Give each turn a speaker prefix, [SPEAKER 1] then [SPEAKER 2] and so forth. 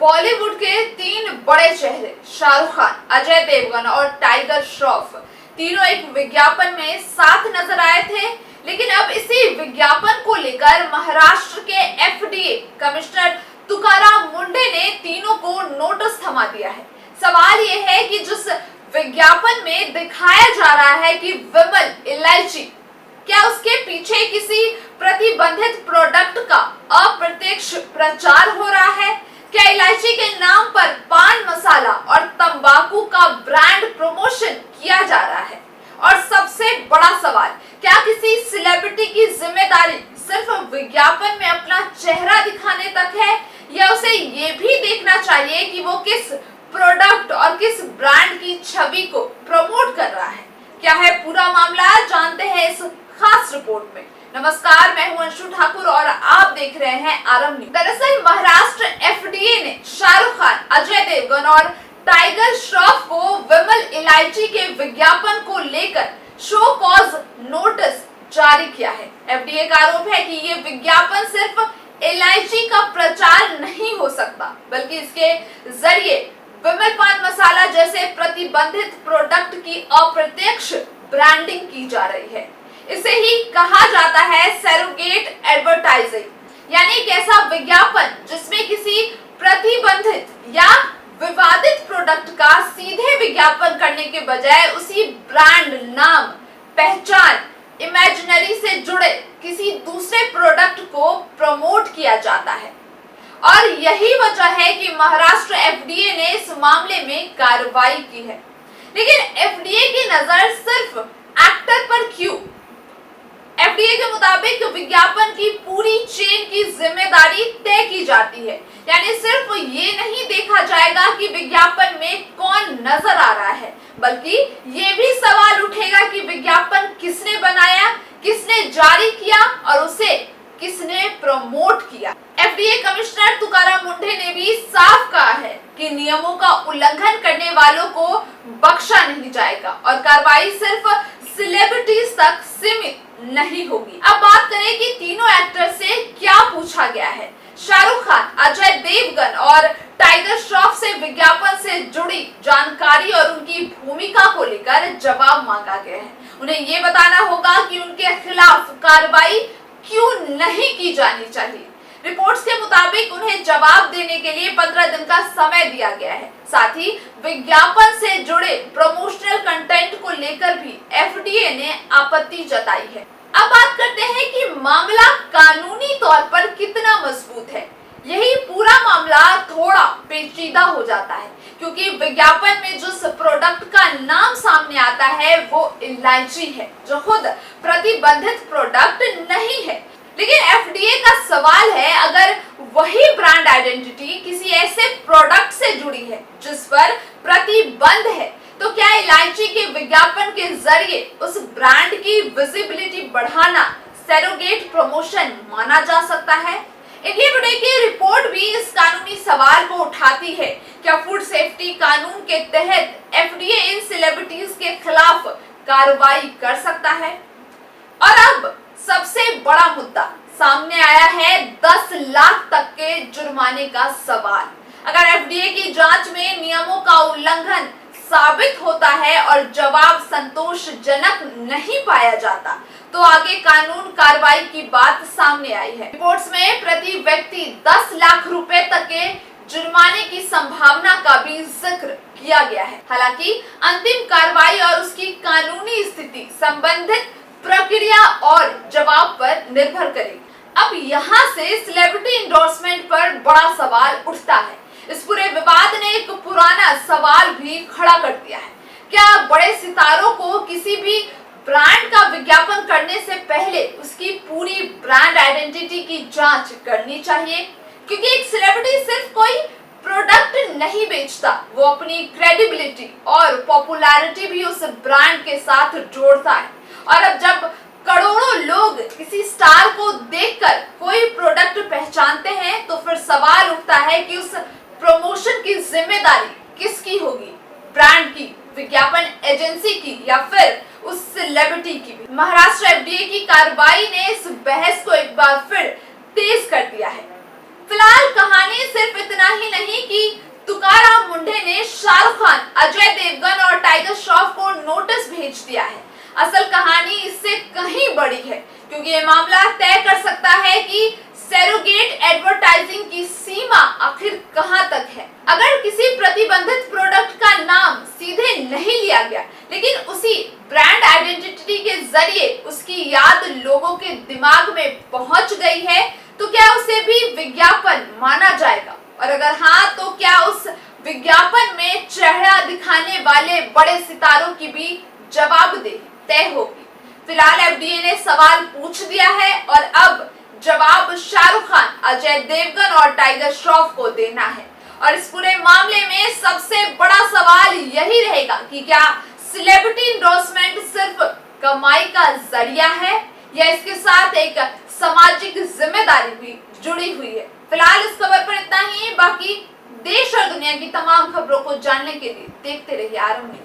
[SPEAKER 1] बॉलीवुड के तीन बड़े चेहरे शाहरुख खान, अजय देवगन और टाइगर श्रॉफ तीनों एक विज्ञापन में साथ नजर आए थे। लेकिन अब इसी विज्ञापन को लेकर महाराष्ट्र के एफडीए कमिश्नर तुकाराम मुंडे ने तीनों को नोटिस थमा दिया है। सवाल ये है कि जिस विज्ञापन में दिखाया जा रहा है कि विमल इलायची, क्या उसके पीछे किसी प्रतिबंधित प्रोडक्ट का अप्रत्यक्ष प्रचार हो रहा है? क्या इलायची के नाम पर पान मसाला और तंबाकू का ब्रांड प्रमोशन किया जा रहा है? और सबसे बड़ा सवाल, क्या किसी सेलिब्रिटी की जिम्मेदारी सिर्फ विज्ञापन में अपना चेहरा दिखाने तक है, या उसे ये भी देखना चाहिए कि वो किस प्रोडक्ट और किस ब्रांड की छवि को प्रमोट कर रहा है? क्या है पूरा मामला, जानते हैं इस खास रिपोर्ट में। नमस्कार, मैं हूं अंशु ठाकुर और आप देख रहे हैं आरंभ न्यूज। दरअसल महाराष्ट्र एफडीए ने शाहरुख खान, अजय देवगन और टाइगर श्रॉफ को विमल इलायची के विज्ञापन को लेकर शो कॉज नोटिस जारी किया है। एफडीए का आरोप है कि ये विज्ञापन सिर्फ इलायची का प्रचार नहीं हो सकता, बल्कि इसके जरिए विमल पान मसाला जैसे प्रतिबंधित प्रोडक्ट की अप्रत्यक्ष ब्रांडिंग की जा रही है। इसे ही कहा जाता है सरोगेट एडवर्टाइजिंग, यानी एक ऐसा विज्ञापन जिसमें किसी प्रतिबंधित या विवादित प्रोडक्ट का सीधे विज्ञापन करने के बजाय उसी ब्रांड नाम, पहचान, इमेजिनरी से जुड़े किसी दूसरे प्रोडक्ट को प्रमोट किया जाता है। और यही वजह है कि महाराष्ट्र एफडीए ने इस मामले में कार्रवाई की है। लेकिन एफडीए की नजर सिर्फ एक्टर पर क्यों? एफडीए के मुताबिक विज्ञापन की पूरी चेन की जिम्मेदारी तय की जाती है, यानी सिर्फ ये नहीं देखा जाएगा कि विज्ञापन में कौन नजर आ रहा है, बल्कि ये भी सवाल उठेगा कि विज्ञापन किसने बनाया, किसने जारी किया और उसे किसने प्रमोट किया। एफडीए कमिश्नर तुकाराम मुंडे ने भी साफ कहा है कि नियमों का उल्लंघन करने वालों को बख्शा नहीं जाएगा और कार्रवाई सिर्फ सेलिब्रिटीज तक सीमित नहीं होगी। अब बात करें कि तीनों एक्टर से क्या पूछा गया है। शाहरुख खान, अजय देवगन और टाइगर श्रॉफ से विज्ञापन से जुड़ी जानकारी और उनकी भूमिका को लेकर जवाब मांगा गया है। उन्हें ये बताना होगा कि उनके खिलाफ कार्रवाई क्यों नहीं की जानी चाहिए। रिपोर्ट्स के मुताबिक उन्हें जवाब देने के लिए 15 दिन का समय दिया गया है। साथ ही विज्ञापन से जुड़े प्रमोशनल कंटेंट को लेकर भी एफडीए ने आपत्ति जताई है। अब बात करते हैं कि मामला कानूनी तौर पर कितना मजबूत है। यही पूरा मामला थोड़ा पेचीदा हो जाता है, क्योंकि विज्ञापन में जिस प्रोडक्ट का नाम सामने आता है वो इलायची है, जो खुद प्रतिबंधित प्रोडक्ट नहीं है। लेकिन एफडीए का सवाल है, अगर वही ब्रांड आइडेंटिटी किसी ऐसे प्रोडक्ट से जुड़ी है जिस पर प्रतिबंध है, तो क्या इलायची के विज्ञापन के जरिए उस ब्रांड की विजिबिलिटी बढ़ाना सरोगेट प्रमोशन माना जा सकता है? इंडिया टुडे की रिपोर्ट भी इस कानूनी सवाल को उठाती है। क्या फूड सेफ्टी कानून के तहत एफडीए इन सेलिब्रिटीज के खिलाफ कार्रवाई कर सकता है? और अब सबसे बड़ा मुद्दा सामने आया है, 10 लाख तक के जुर्माने का सवाल। अगर एफडीए की जांच में नियमों का उल्लंघन साबित होता है और जवाब संतोषजनक नहीं पाया जाता, तो आगे कानून कार्रवाई की बात सामने आई है। रिपोर्ट्स में प्रति व्यक्ति 10 लाख रुपए तक के जुर्माने की संभावना का भी जिक्र किया गया है। हालांकि अंतिम कार्रवाई और उसकी कानूनी स्थिति संबंधित प्रक्रिया और जवाब पर निर्भर करेगी। अब यहाँ से सेलिब्रिटी एंडोर्समेंट पर बड़ा सवाल उठता है। इस पूरे विवाद ने एक पुराना सवाल भी खड़ा कर दिया है। क्या बड़े सितारों को किसी भी ब्रांड का विज्ञापन करने से पहले उसकी पूरी ब्रांड आइडेंटिटी की जांच करनी चाहिए? क्योंकि एक सेलिब्रिटी सिर्फ कोई प्रोडक्ट नहीं बेचता, वो अपनी क्रेडिबिलिटी और पॉपुलैरिटी भी उस ब्रांड के साथ जोड़ता है। और अब जब करोड़ों लोग किसी स्टार को देखकर कोई प्रोडक्ट पहचानते हैं, तो फिर सवाल उठता है कि उस प्रमोशन की जिम्मेदारी किसकी होगी? ब्रांड की, विज्ञापन एजेंसी की, या फिर उस सेलिब्रिटी की भी? महाराष्ट्र एफडीए की कार्रवाई ने इस बहस को एक बार फिर तेज कर दिया है। फिलहाल कहानी सिर्फ इतना ही नहीं कि तुकाराम मुंडे ने शाहरुख खान, अजय देवगन और टाइगर श्रॉफ को नोटिस भेज दिया है। असल कहानी इससे कहीं बड़ी है, क्योंकि ये मामला तय कर सकता है कि सैरोगेट एडवर्टाइजिंग की सीमा आखिर कहां तक है। अगर किसी प्रतिबंधित प्रोडक्ट का नाम सीधे नहीं लिया गया, लेकिन उसी ब्रांड आइडेंटिटी के जरिए उसकी याद लोगों के दिमाग में पहुंच गई है, तो क्या उसे भी विज्ञापन माना जाएगा? और अगर हाँ, तो क्या उस विज्ञापन में चेहरा दिखाने वाले बड़े सितारों की भी जवाबदेही तय होगी? फिलहाल एफडीए ने सवाल पूछ दिया है और अब जवाब शाहरुख खान, अजय देवगन और टाइगर श्रॉफ को देना है। और इस पूरे मामले में सबसे बड़ा सवाल यही रहेगा कि क्या सेलिब्रिटी एंडोर्समेंट सिर्फ कमाई का जरिया है या इसके साथ एक सामाजिक जिम्मेदारी भी जुड़ी हुई है। फिलहाल इस खबर पर इतना ही। बाकी देश और दुनिया की तमाम खबरों को जानने के लिए देखते रहिए आरंभ न्यूज।